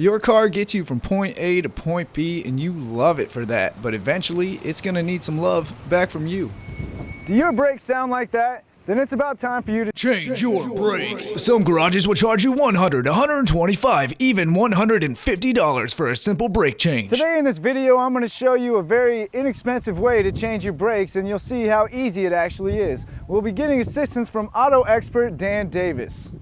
Your car gets you from point A to point B and you love it for that, but eventually it's going to need some love back from you. Do your brakes sound like that? Then it's about time for you to change your brakes. Some garages will charge you $100, $125, even $150 for a simple brake change. Today in this video, I'm going to show you a very inexpensive way to change your brakes, and you'll see how easy it actually is. We'll be getting assistance from auto expert Dan Davis.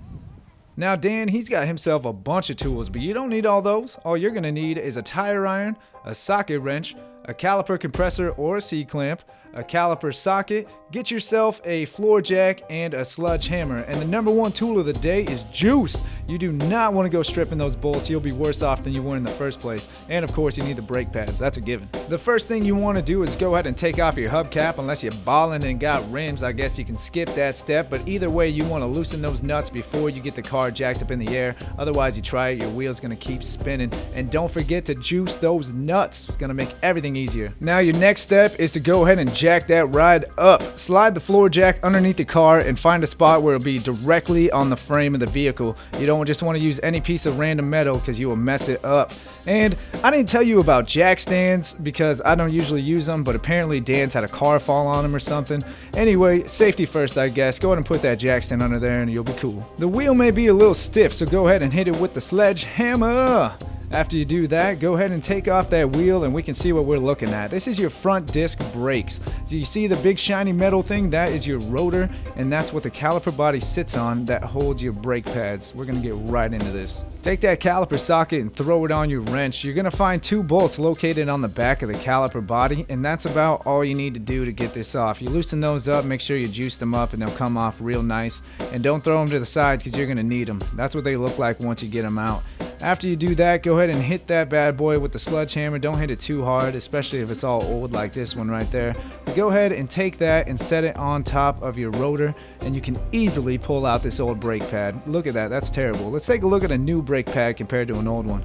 Now Dan, he's got himself a bunch of tools, but you don't need all those. All you're going to need is a tire iron, a socket wrench, a caliper compressor or a C-clamp, a caliper socket, get yourself a floor jack, and a sludge hammer. And the number one tool of the day is juice. You do not want to go stripping those bolts. You'll be worse off than you were in the first place. And of course, you need the brake pads. That's a given. The first thing you want to do is go ahead and take off your hubcap. Unless you're balling and got rims, I guess you can skip that step. But either way, you want to loosen those nuts before you get the car jacked up in the air. Otherwise, you try it, your wheel's going to keep spinning. And don't forget to juice those nuts. It's going to make everything easier. Now, your next step is to go ahead and jack that ride up. Slide the floor jack underneath the car and find a spot where it'll be directly on the frame of the vehicle. You don't just want to use any piece of random metal because you will mess it up. And I didn't tell you about jack stands because I don't usually use them, but apparently Dan's had a car fall on him or something. Anyway, safety first, I guess. Go ahead and put that jack stand under there and you'll be cool. The wheel may be a little stiff, so go ahead and hit it with the sledgehammer. After you do that, go ahead and take off that wheel and we can see what we're looking at. This is your front disc brakes. Do you see the big shiny metal thing? That is your rotor, and that's what the caliper body sits on that holds your brake pads. We're gonna get right into this. Take that caliper socket and throw it on your wrench. You're gonna find two bolts located on the back of the caliper body, and that's about all you need to do to get this off. You loosen those up, make sure you juice them up, and they'll come off real nice. And don't throw them to the side because you're gonna need them. That's what they look like once you get them out. After you do that, go ahead and hit that bad boy with the sledgehammer. Don't hit it too hard, especially if it's all old like this one right there. But go ahead and take that and set it on top of your rotor, and you can easily pull out this old brake pad. Look at that, that's terrible. Let's take a look at a new brake pad compared to an old one.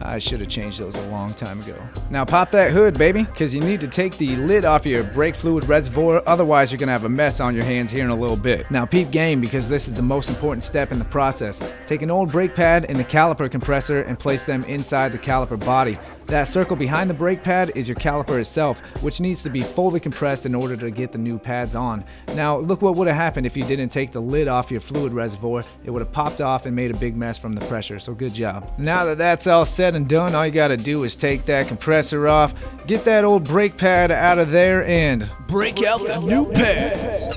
I should have changed those a long time ago. Now pop that hood, baby, because you need to take the lid off your brake fluid reservoir. Otherwise, you're going to have a mess on your hands here in a little bit. Now peep game, because this is the most important step in the process. Take an old brake pad and the caliper compressor and place them inside the caliper body. That circle behind the brake pad is your caliper itself, which needs to be fully compressed in order to get the new pads on. Now, look what would have happened if you didn't take the lid off your fluid reservoir. It would have popped off and made a big mess from the pressure, so good job. Now that that's all said and done, all you gotta do is take that compressor off, get that old brake pad out of there, and break out the new pads.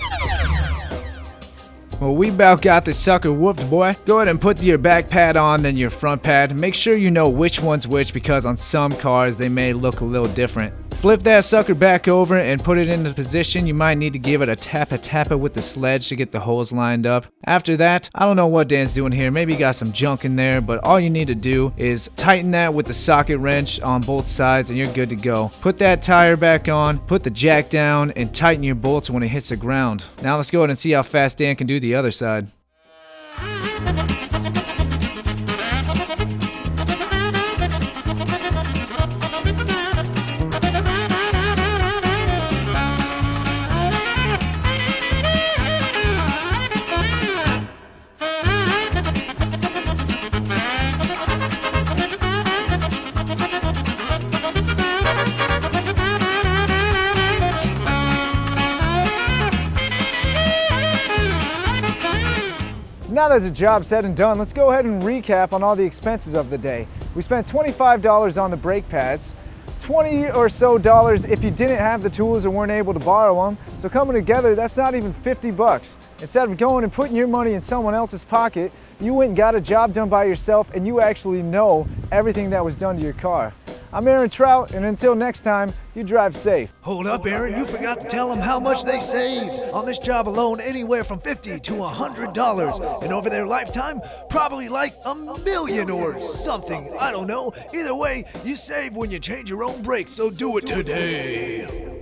Well, we about got this sucker whooped, boy. Go ahead and put your back pad on, then your front pad. Make sure you know which one's which because on some cars they may look a little different. Flip that sucker back over and put it into position. You might need to give it a tappa with the sledge to get the holes lined up. After that, I don't know what Dan's doing here. Maybe he got some junk in there, but all you need to do is tighten that with the socket wrench on both sides and you're good to go. Put that tire back on, put the jack down, and tighten your bolts when it hits the ground. Now let's go ahead and see how fast Dan can do the other side. Now that the job's said and done, let's go ahead and recap on all the expenses of the day. We spent $25 on the brake pads, $20 or so if you didn't have the tools or weren't able to borrow them. So coming together, that's not even 50 bucks. Instead of going and putting your money in someone else's pocket, you went and got a job done by yourself and you actually know everything that was done to your car. I'm Aaron Traudt, and until next time, you drive safe. Hold up, Aaron, you forgot to tell them how much they saved. On this job alone, anywhere from $50 to $100. And over their lifetime, probably like $1 million or something. I don't know. Either way, you save when you change your own brakes, so do it today.